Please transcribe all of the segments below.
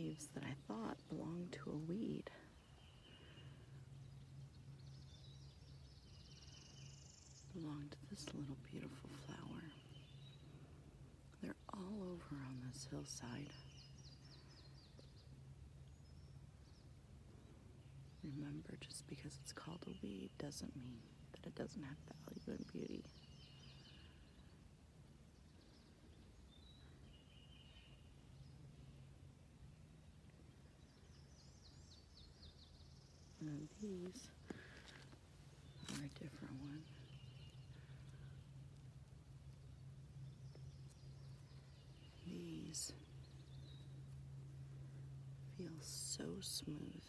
leaves that I thought belonged to a weed. Belong to this little beautiful flower. They're all over on this hillside. Remember, just because it's called a weed doesn't mean that it doesn't have value and beauty. And these are a different one. These feel so smooth,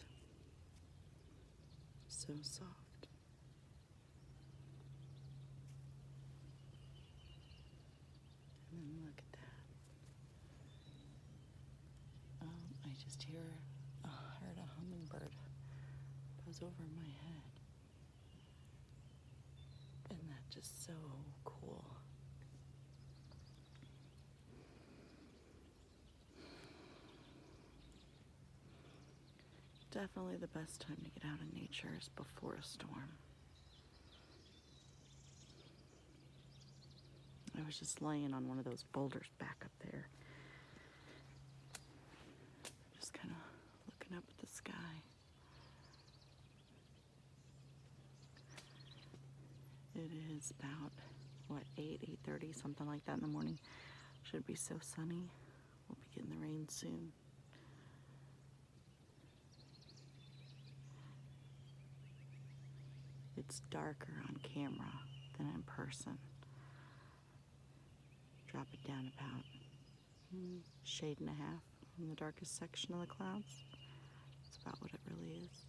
so soft. And then look at that. I just heard a hummingbird buzz over my head. Isn't that just so cool? Definitely the best time to get out in nature is before a storm. I was just laying on one of those boulders back up there, just kind of looking up at the sky. It is about, 8:30, something like that in the morning. Should be so sunny. We'll be getting the rain soon. It's darker on camera than in person. Drop it down about shade and a half in the darkest section of the clouds. That's about what it really is.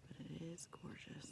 But it is gorgeous.